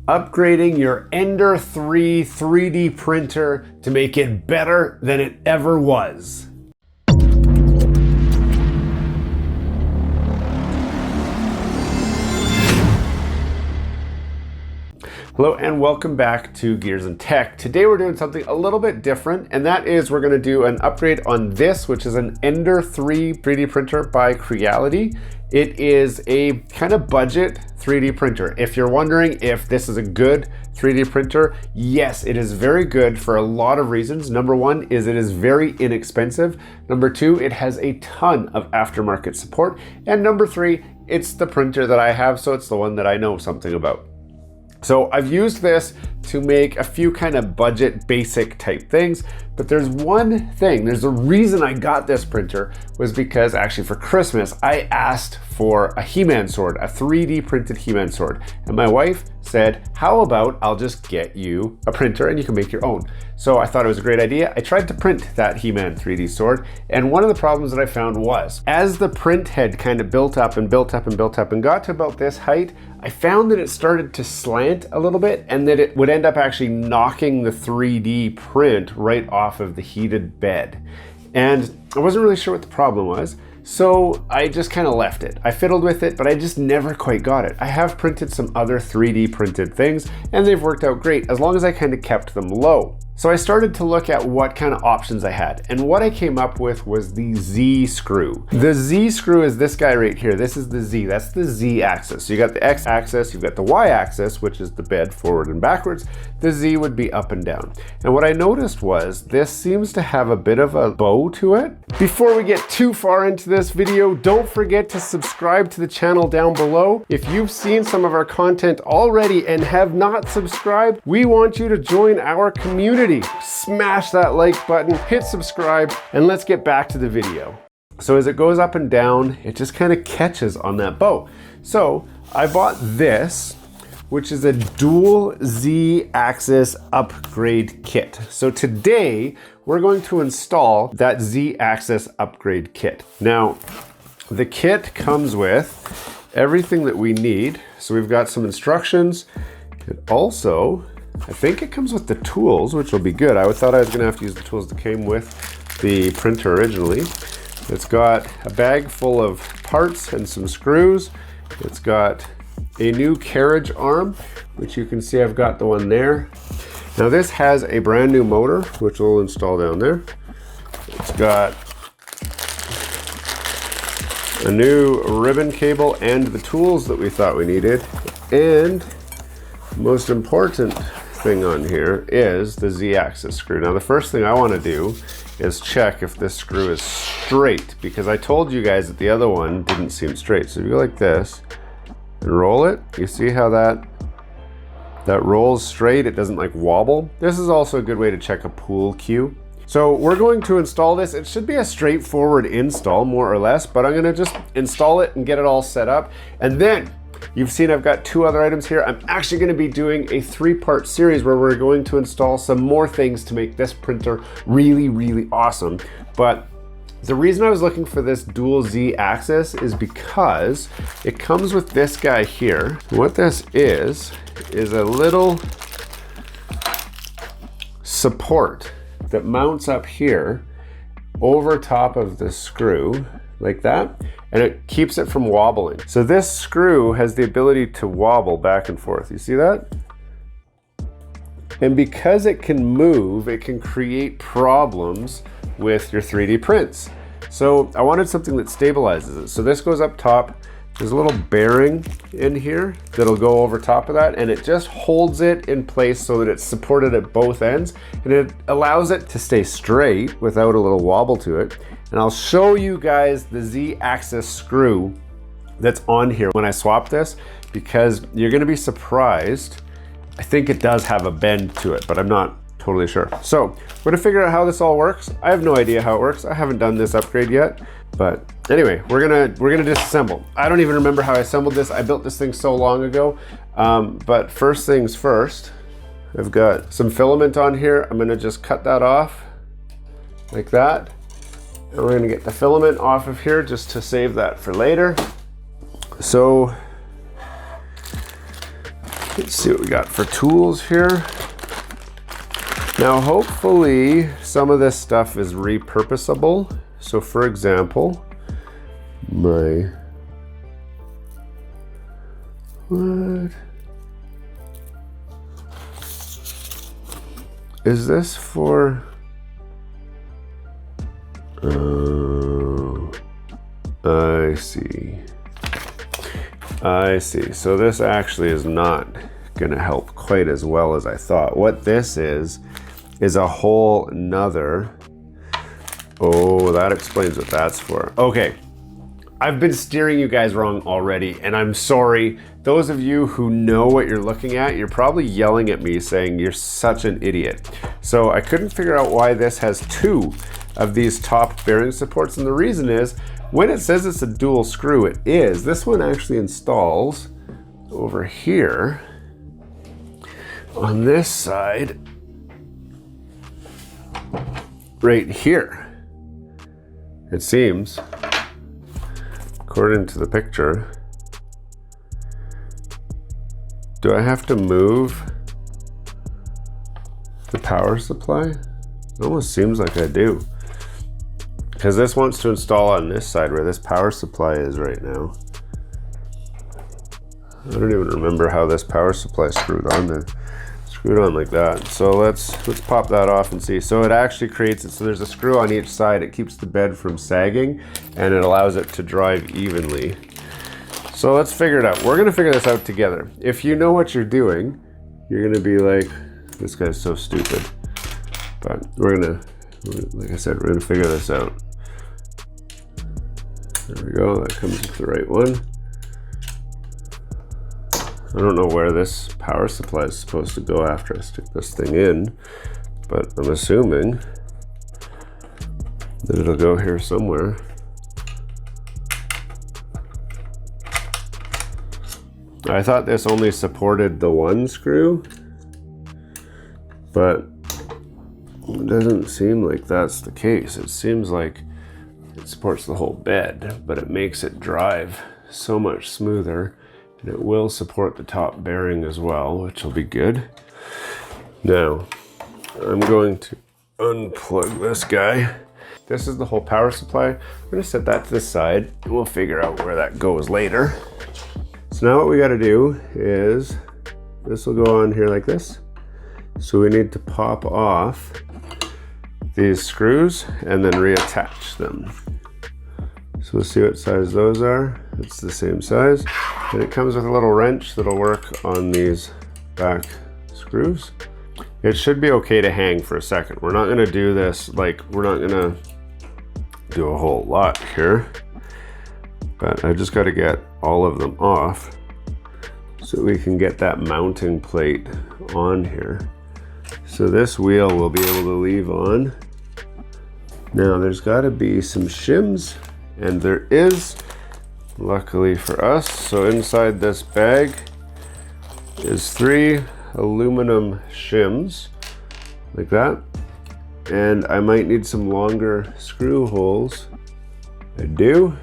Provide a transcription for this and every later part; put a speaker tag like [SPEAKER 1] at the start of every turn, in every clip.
[SPEAKER 1] upgrading your Ender 3 3D printer to make it better than it ever was. Hello and welcome back to Gears and Tech. Today we're doing something a little bit different, and that is we're going to do an upgrade on this, which is an Ender 3 3D printer by Creality. It is a kind of budget 3D printer. If you're wondering if this is a good 3D printer, yes, it is very good for a lot of reasons. Number one is it is very inexpensive. Number two, it has a ton of aftermarket support. And number three, it's the printer that I have, so it's the one that I know something about. So I've used this to make a few kind of budget basic type things, but there's one thing, there's a reason I got this printer was because actually for Christmas, I asked for a He-Man sword, a 3D printed He-Man sword. And my wife said, how about I'll just get you a printer and you can make your own. So I thought it was a great idea. I tried to print that He-Man 3D sword. And one of the problems that I found was, as the print head kind of built up and built up and built up and got to about this height, I found that it started to slant a little bit and that it would end up actually knocking the 3D print right off of the heated bed. And I wasn't really sure what the problem was. So I just kind of left it. I fiddled with it, but I just never quite got it. I have printed some other 3D printed things and they've worked out great as long as I kind of kept them low. So I started to look at what kind of options I had, and what I came up with was the Z screw. The Z screw is this guy right here. This is the Z, that's the Z axis. So you got the X axis, you've got the Y axis, which is the bed forward and backwards. The Z would be up and down. And what I noticed was this seems to have a bit of a bow to it. Before we get too far into this video, don't forget to subscribe to the channel down below. If you've seen some of our content already and have not subscribed, we want you to join our community. Smash that like button, hit subscribe, and let's get back to the video. So as it goes up and down, it just kind of catches on that bow. So I bought this, which is a dual Z axis upgrade kit. So today we're going to install that Z axis upgrade kit. Now, the kit comes with everything that we need. So we've got some instructions. It also, I think it comes with the tools, which will be good. I thought I was gonna have to use the tools that came with the printer originally. It's got a bag full of parts and some screws. It's got a new carriage arm, which you can see I've got the one there. Now this has a brand new motor, which we'll install down there. It's got a new ribbon cable and the tools that we thought we needed. And most important thing on here is the Z-axis screw. Now the first thing I want to do is check if this screw is straight, because I told you guys that the other one didn't seem straight. So if you go like this and roll it, you see how that rolls straight, it doesn't like wobble. This is also a good way to check a pool cue. So we're going to install this. It should be a straightforward install, more or less, but I'm gonna just install it and get it all set up. And then you've seen I've got two other items here. I'm actually going to be doing a 3-part series where we're going to install some more things to make this printer really, really awesome. But the reason I was looking for this dual Z axis is because it comes with this guy here. What this is a little support that mounts up here over top of the screw like that, and it keeps it from wobbling. So this screw has the ability to wobble back and forth. You see that? And because it can move, it can create problems with your 3D prints. So I wanted something that stabilizes it. So this goes up top. There's a little bearing in here that'll go over top of that, and it just holds it in place so that it's supported at both ends, and it allows it to stay straight without a little wobble to it. And I'll show you guys the Z-axis screw that's on here when I swap this, because you're gonna be surprised. I think it does have a bend to it, but I'm not totally sure. So we're gonna figure out how this all works. I have no idea how it works. I haven't done this upgrade yet, but anyway, we're gonna disassemble. I don't even remember how I assembled this. I built this thing so long ago. But first things first, I've got some filament on here. I'm gonna just cut that off like that. And we're gonna get the filament off of here just to save that for later. So Let's see what we got for tools here. Now, hopefully some of this stuff is repurposable. So for example, what? Is this for, I see. I see. So this actually is not gonna help quite as well as I thought. What this is a whole nother, oh, that explains what that's for. Okay, I've been steering you guys wrong already, and I'm sorry. Those of you who know what you're looking at, you're probably yelling at me saying you're such an idiot. So I couldn't figure out why this has two of these top bearing supports, and the reason is, when it says it's a dual screw, it is. This one actually installs over here on this side, right here. It seems, according to the picture. Do I have to move the power supply? It almost seems like I do. Because this wants to install on this side where this power supply is right now. I don't even remember how this power supply screwed on there. Screwed on like that. So let's pop that off and see. So it actually creates it so there's a screw on each side. It keeps the bed from sagging and it allows it to drive evenly. So let's figure it out. We're gonna figure this out together. If you know what you're doing, you're gonna be like, this guy's so stupid. But like I said, we're gonna figure this out. There we go, that comes with the right one. I don't know where this power supply is supposed to go after I stick this thing in, but I'm assuming that it'll go here somewhere. I thought this only supported the one screw, but it doesn't seem like that's the case. It seems like it supports the whole bed, but it makes it drive so much smoother, and it will support the top bearing as well, which will be good. Now, I'm going to unplug this guy. This is the whole power supply. I'm gonna set that to the side, and we'll figure out where that goes later. So now what we gotta do is, this will go on here like this. So we need to pop off these screws and then reattach them. So we'll see what size those are. It's the same size. And it comes with a little wrench that'll work on these back screws. It should be okay to hang for a second. We're not gonna do this, like, we're not gonna do a whole lot here. But I just gotta get all of them off so we can get that mounting plate on here. So this wheel we'll be able to leave on. Now there's gotta be some shims, and there is, luckily for us. So inside this bag is 3 aluminum shims, like that. And I might need some longer screw holes. I do.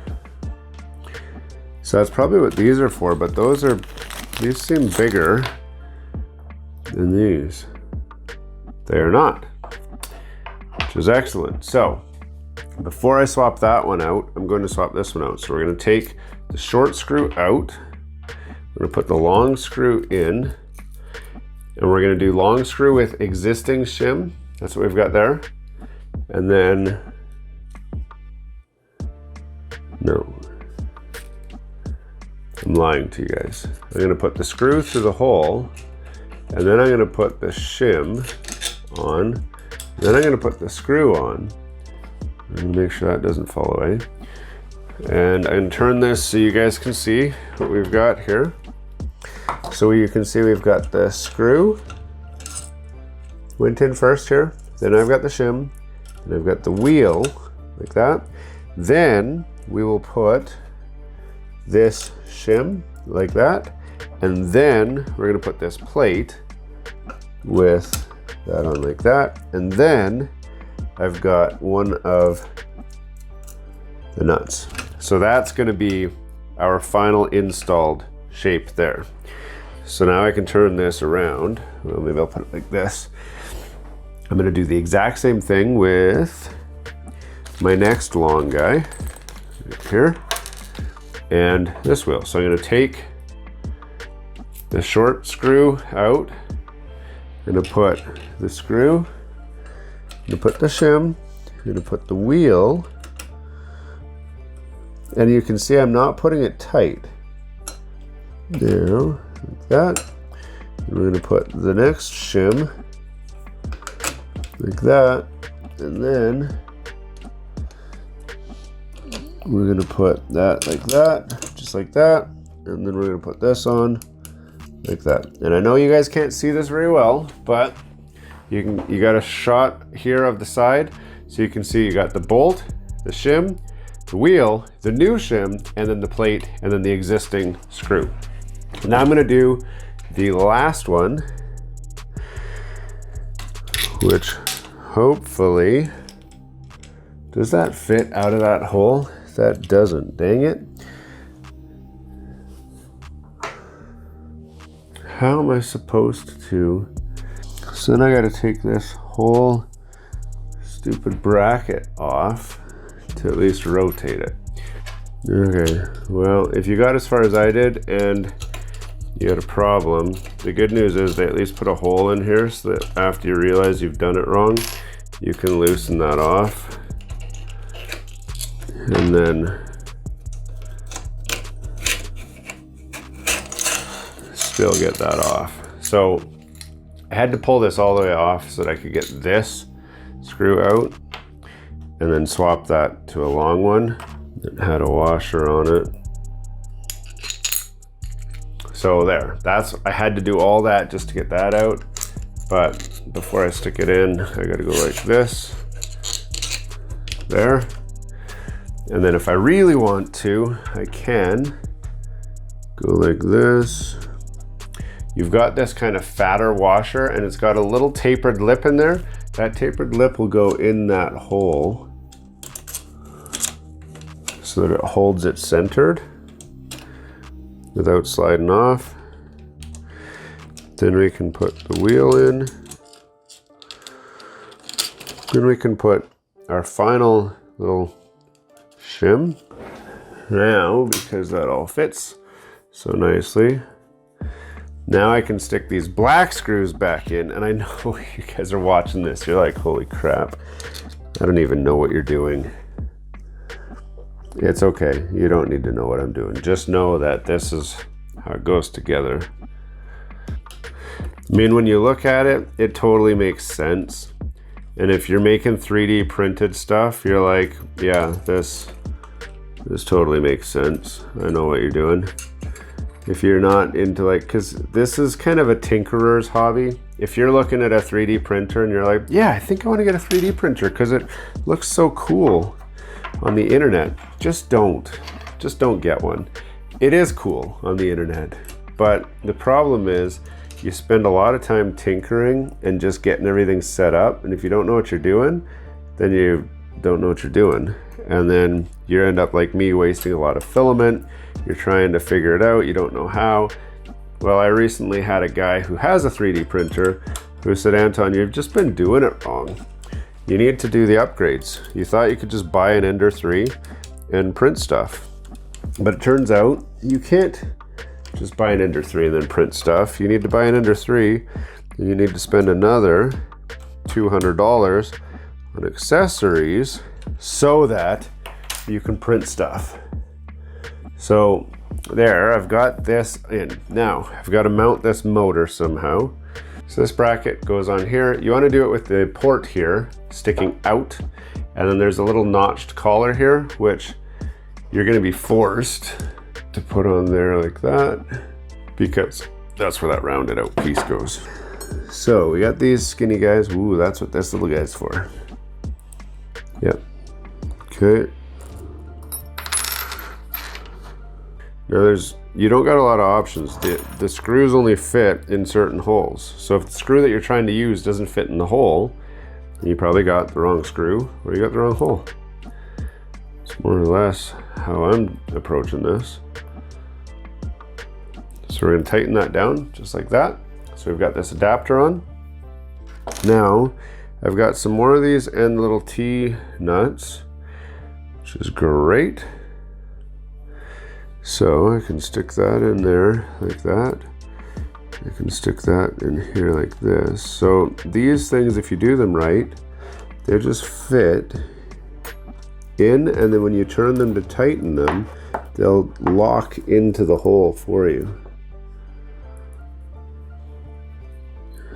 [SPEAKER 1] So that's probably what these are for, but these seem bigger than these. They are not, which is excellent. So before I swap that one out, I'm going to swap this one out. So we're going to take the short screw out. We're going to put the long screw in, and we're going to do long screw with existing shim. That's what we've got there. And then, no, I'm lying to you guys. I'm gonna put the screw through the hole, and then I'm gonna put the shim on, then I'm gonna put the screw on. I'm gonna make sure that doesn't fall away. And I'm gonna turn this so you guys can see what we've got here. So you can see we've got the screw went in first here, then I've got the shim, and I've got the wheel like that. Then we will put this shim like that, and then we're going to put this plate with that on like that, and then I've got one of the nuts. So that's going to be our final installed shape there. So now I can turn this around. Well, maybe I'll put it like this. I'm gonna do the exact same thing with my next long guy right here and this wheel. So I'm gonna take the short screw out. I'm gonna put the screw, I'm gonna put the shim, I'm gonna put the wheel, and you can see I'm not putting it tight. There, like that. And we're gonna put the next shim like that, and then we're gonna put that like that, just like that, and then we're gonna put this on like that. And I know you guys can't see this very well, but you got a shot here of the side, so you can see you got the bolt, the shim, the wheel, the new shim, and then the plate, and then the existing screw. Now I'm gonna do the last one, which hopefully, does that fit out of that hole? That doesn't, dang it. How am I supposed to? So then I gotta take this whole stupid bracket off to at least rotate it. Okay, well, if you got as far as I did and you had a problem, the good news is they at least put a hole in here so that after you realize you've done it wrong, you can loosen that off and then still get that off. So I had to pull this all the way off so that I could get this screw out and then swap that to a long one that had a washer on it. So there, I had to do all that just to get that out. But before I stick it in, I gotta go like this, there. And then if I really want to, I can go like this. You've got this kind of fatter washer and it's got a little tapered lip in there. That tapered lip will go in that hole so that it holds it centered without sliding off. Then we can put the wheel in. Then we can put our final little shim now, because that all fits so nicely. Now I can stick these black screws back in, and I know you guys are watching this, you're like, holy crap, I don't even know what you're doing. It's okay, you don't need to know what I'm doing. Just know that this is how it goes together. I mean, when you look at it, it totally makes sense. And if you're making 3D printed stuff, you're like, yeah, this totally makes sense. I know what you're doing. If you're not into like, because this is kind of a tinkerer's hobby. If you're looking at a 3D printer and you're like, yeah, I think I want to get a 3D printer because it looks so cool on the internet, just don't get one. It is cool on the internet, but the problem is you spend a lot of time tinkering and just getting everything set up, and if you don't know what you're doing, then you don't know what you're doing, and then you end up like me, wasting a lot of filament. You're trying to figure it out, you don't know how. Well, I recently had a guy who has a 3D printer who said, Anton, you've just been doing it wrong. You need to do the upgrades. You thought you could just buy an Ender 3 and print stuff. But it turns out you can't just buy an Ender 3 and then print stuff. You need to buy an Ender 3 and you need to spend another $200 on accessories so that you can print stuff. So there, I've got this in. Now, I've got to mount this motor somehow. So this bracket goes on here. You want to do it with the port here sticking out, and then there's a little notched collar here, which you're going to be forced to put on there like that, because that's where that rounded out piece goes. So we got these skinny guys. Ooh, that's what this little guy's for. Yep. Okay. Now you don't got a lot of options. The screws only fit in certain holes. So if the screw that you're trying to use doesn't fit in the hole, then you probably got the wrong screw or you got the wrong hole. It's more or less how I'm approaching this. So So we're going to tighten that down just like that. So we've got this adapter on. Now I've got some more of these end little T nuts, which is great. So I can stick that in there like that. I can stick that in here like this. So these things, if you do them right, they just fit in, and then when you turn them to tighten them, they'll lock into the hole for you.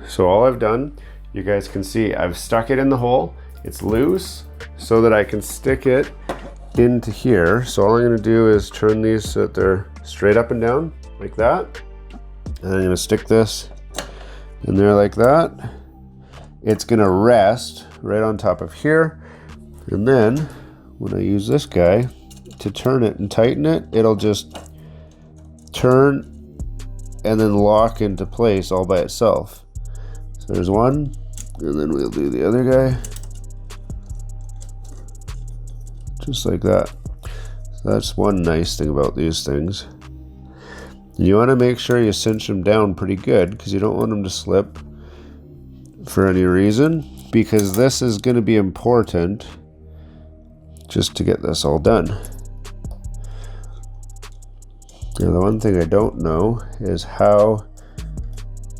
[SPEAKER 1] So all I've done, you guys can see, I've stuck it in the hole. It's loose so that I can stick it into here. So all I'm going to do is turn these so that they're straight up and down like that. And I'm going to stick this in there like that. It's going to rest right on top of here. And then when I use this guy to turn it and tighten it, it'll just turn and then lock into place all by itself. So there's one, and then we'll do the other guy. Just like that. So that's one nice thing about these things. You want to make sure you cinch them down pretty good because you don't want them to slip for any reason, because this is going to be important just to get this all done. Now the one thing I don't know is how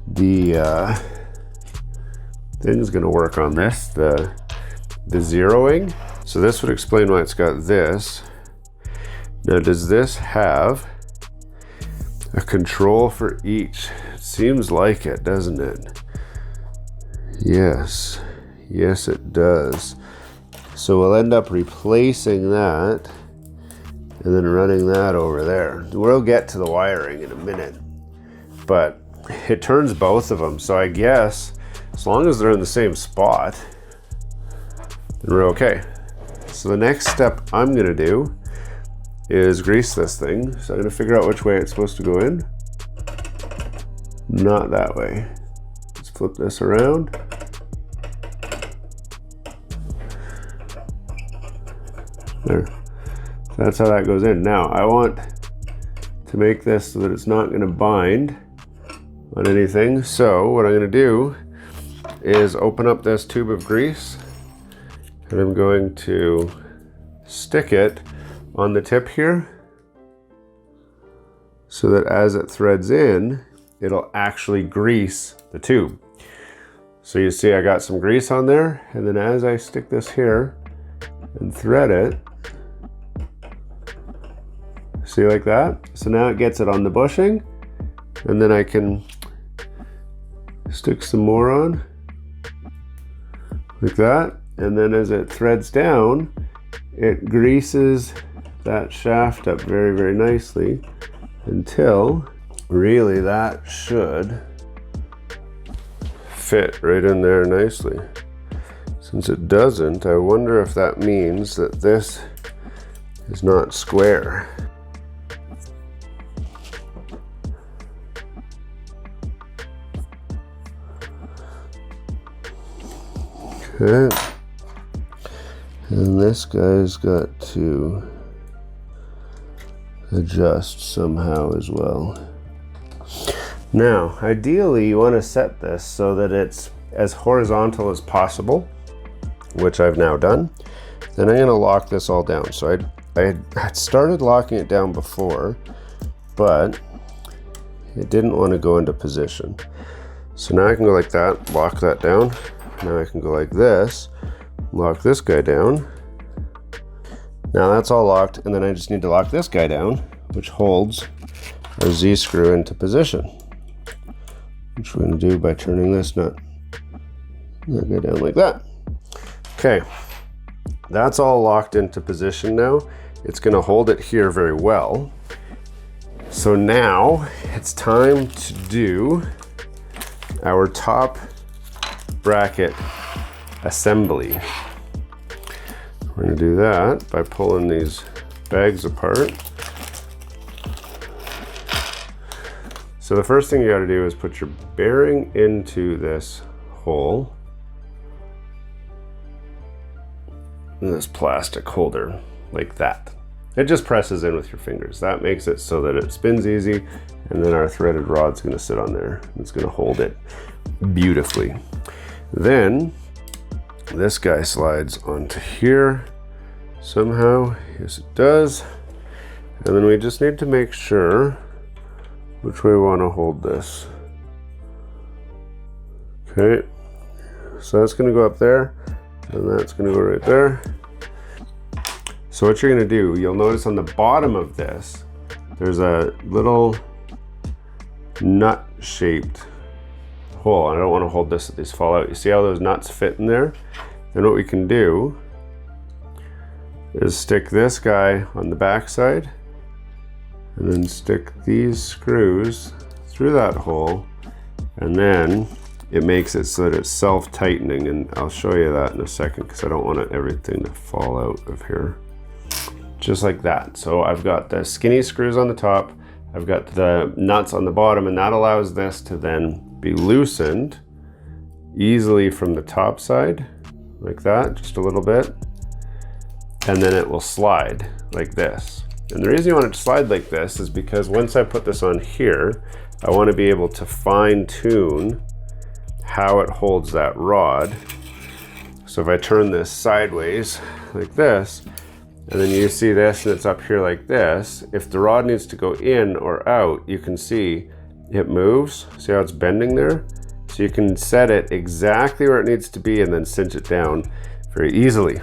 [SPEAKER 1] the thing's going to work on this, the zeroing. So this would explain why it's got this. Now does this have a control for each? It seems like it, doesn't it? Yes, yes it does. So we'll end up replacing that and then running that over there. We'll get to the wiring in a minute, but it turns both of them. So I guess as long as they're in the same spot, then we're okay. So the next step I'm gonna do is grease this thing. So I'm gonna figure out which way it's supposed to go in. Not that way. Let's flip this around. There. That's how that goes in. Now I want to make this so that it's not going to bind on anything. So what I'm going to do is open up this tube of grease, and I'm going to stick it on the tip here so that as it threads in, it'll actually grease the tube. So you see I got some grease on there, and then as I stick this here and thread it, see, like that? So now it gets it on the bushing, and then I can stick some more on like that, and then as it threads down, it greases that shaft up very, very nicely until really that should fit right in there nicely. Since it doesn't, I wonder if that means that this is not square. Okay, and this guy's got to adjust somehow as well. Now, ideally you want to set this so that it's as horizontal as possible, which I've now done. Then I'm going to lock this all down. So I had started locking it down before, but it didn't want to go into position. So now I can go like that, lock that down. Now I can go like this, lock this guy down. Now that's all locked, and then I just need to lock this guy down, which holds our Z screw into position, which we're going to do by turning this nut go down like that. Okay, that's all locked into position now. It's going to hold it here very well. So now it's time to do our top bracket assembly. We're going to do that by pulling these bags apart. So the first thing you got to do is put your bearing into this hole in this plastic holder like that. It just presses in with your fingers. That makes it so that it spins easy, and then our threaded rod's gonna sit on there. It's gonna hold it beautifully. Then this guy slides onto here somehow. Yes, it does. And then we just need to make sure which way we want to hold this. Okay, so that's going to go up there, and that's going to go right there. So what you're going to do, you'll notice on the bottom of this, there's a little nut-shaped hole. I don't want to hold this so these fall out. You see how those nuts fit in there? Then what we can do is stick this guy on the back side, and then stick these screws through that hole, and then it makes it so that it's self-tightening, and I'll show you that in a second because I don't want everything to fall out of here. Just like that. So I've got the skinny screws on the top, I've got the nuts on the bottom, and that allows this to then be loosened easily from the top side, like that, just a little bit, and then it will slide like this. And the reason you want it to slide like this is because once I put this on here, I want to be able to fine tune how it holds that rod. So if I turn this sideways like this, and then you see this and it's up here like this, if the rod needs to go in or out, you can see it moves. See how it's bending there? So you can set it exactly where it needs to be and then cinch it down very easily.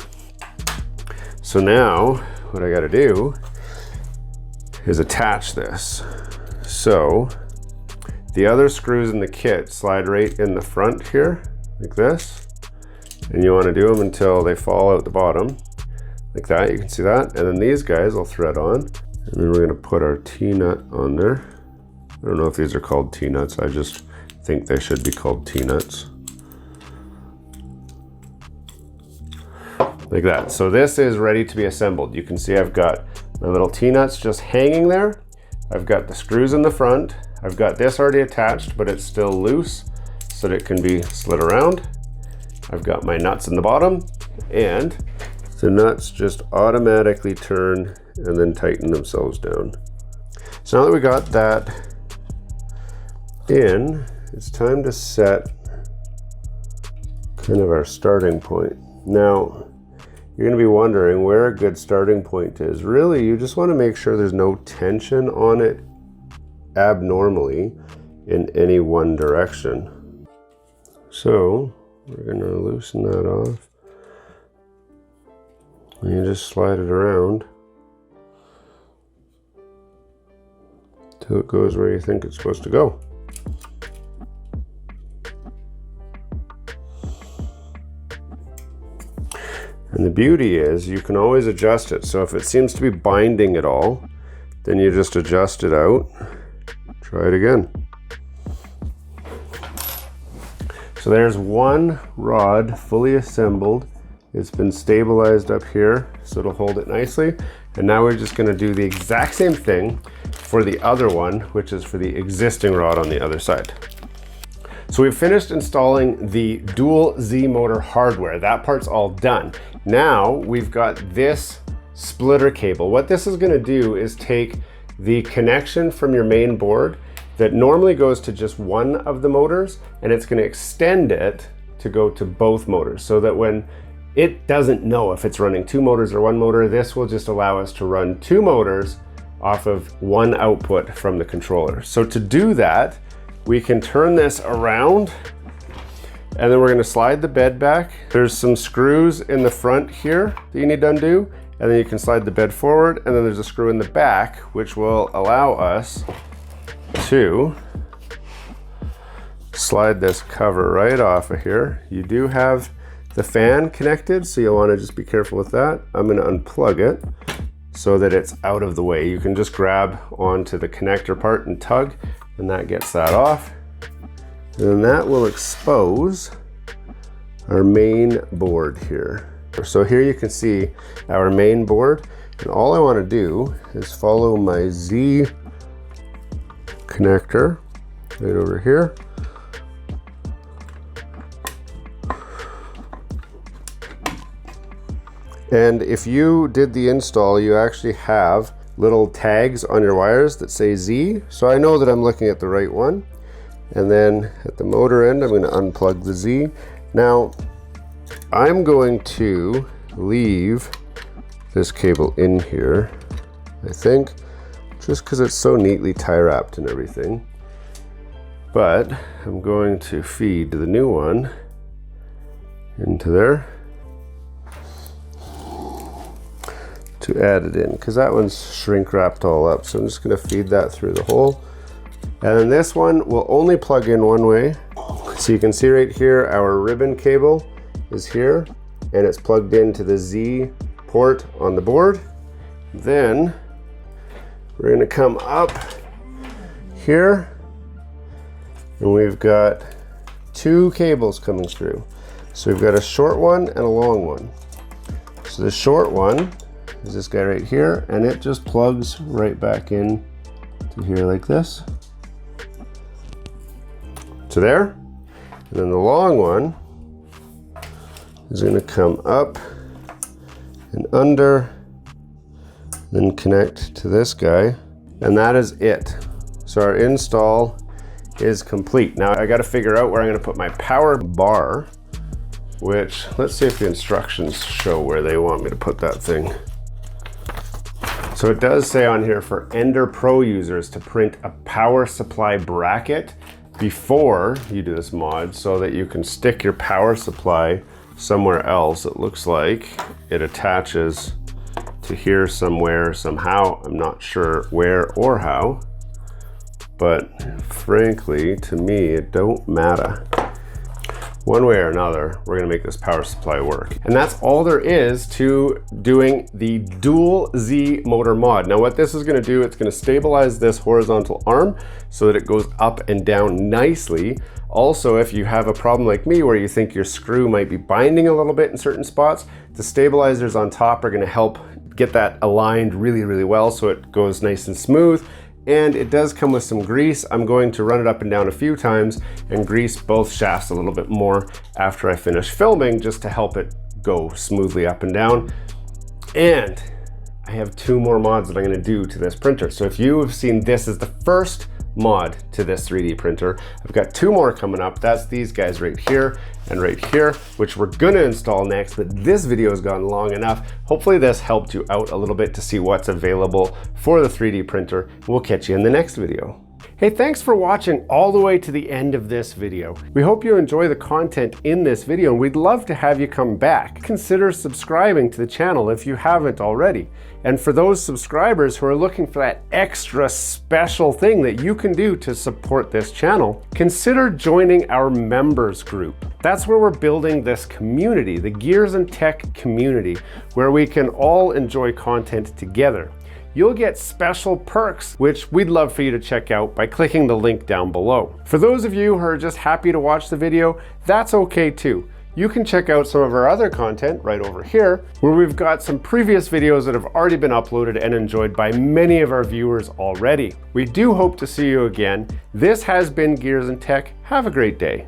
[SPEAKER 1] So now what I got to do is attach this. So the other screws in the kit slide right in the front here, like this. And you want to do them until they fall out the bottom, like that. You can see that. And then these guys will thread on. And then we're going to put our T-nut on there. I don't know if these are called T-nuts. I just think they should be called T-nuts. Like that. So this is ready to be assembled. You can see I've got my little T-nuts just hanging there. I've got the screws in the front. I've got this already attached, but it's still loose so that it can be slid around. I've got my nuts in the bottom, and the nuts just automatically turn and then tighten themselves down. So now that we got that in, it's time to set kind of our starting point. Now, you're going to be wondering where a good starting point is. Really, you just want to make sure there's no tension on it abnormally in any one direction. So we're going to loosen that off. And you just slide it around till it goes where you think it's supposed to go. And the beauty is you can always adjust it. So if it seems to be binding at all, then you just adjust it out. Try it again. So there's one rod fully assembled. It's been stabilized up here, so it'll hold it nicely. And now we're just going to do the exact same thing for the other one, which is for the existing rod on the other side. So we've finished installing the dual Z motor hardware. That part's all done. Now we've got this splitter cable. What this is going to do is take the connection from your main board that normally goes to just one of the motors, and it's going to extend it to go to both motors, so that when it doesn't know if it's running two motors or one motor, this will just allow us to run two motors off of one output from the controller. So to do that, we can turn this around, and then we're going to slide the bed back. There's some screws in the front here that you need to undo, and then you can slide the bed forward, and then there's a screw in the back which will allow us to slide this cover right off of here. You do have the fan connected, so you'll want to just be careful with that. I'm going to unplug it so that it's out of the way. You can just grab onto the connector part and tug, and that gets that off. And that will expose our main board here. So here you can see our main board, and all I want to do is follow my Z connector right over here. And if you did the install, you actually have little tags on your wires that say Z. So I know that I'm looking at the right one. And then at the motor end, I'm going to unplug the Z. Now, I'm going to leave this cable in here, I think, just because it's so neatly tie wrapped and everything. But I'm going to feed the new one into there to add it in, because that one's shrink wrapped all up. So I'm just going to feed that through the hole. And then this one will only plug in one way. So you can see right here, our ribbon cable is here, and it's plugged into the Z port on the board. Then we're going to come up here, and we've got two cables coming through. So we've got a short one and a long one. So the short one is this guy right here, and it just plugs right back in to here like this. To there. And then the long one is going to come up and under, then connect to this guy, and that is it. So our install is complete. Now I got to figure out where I'm going to put my power bar, which, let's see if the instructions show where they want me to put that thing. So it does say on here for Ender Pro users to print a power supply bracket before you do this mod, so that you can stick your power supply somewhere else. It looks like it attaches to here somewhere, somehow. I'm not sure where or how, but frankly, to me, it don't matter. One way or another, we're gonna make this power supply work. And that's all there is to doing the dual Z motor mod. Now what this is gonna do, it's gonna stabilize this horizontal arm so that it goes up and down nicely. Also, if you have a problem like me where you think your screw might be binding a little bit in certain spots, the stabilizers on top are gonna help get that aligned really, really well so it goes nice and smooth. And it does come with some grease. I'm going to run it up and down a few times and grease both shafts a little bit more after I finish filming, just to help it go smoothly up and down. And I have two more mods that I'm gonna do to this printer. So if you have seen this as the first mod to this 3D printer, I've got two more coming up. That's these guys right here and right here, which we're gonna install next, but this video has gone long enough. Hopefully this helped you out a little bit to see what's available for the 3D printer. We'll catch you in the next video. Hey, thanks for watching all the way to the end of this video. We hope you enjoy the content in this video, and we'd love to have you come back. Consider subscribing to the channel if you haven't already. And for those subscribers who are looking for that extra special thing that you can do to support this channel, consider joining our members group. That's where we're building this community, the Gears and Tech community, where we can all enjoy content together. You'll get special perks, which we'd love for you to check out by clicking the link down below. For those of you who are just happy to watch the video, that's okay too. You can check out some of our other content right over here, where we've got some previous videos that have already been uploaded and enjoyed by many of our viewers already. We do hope to see you again. This has been Gears and Tech. Have a great day.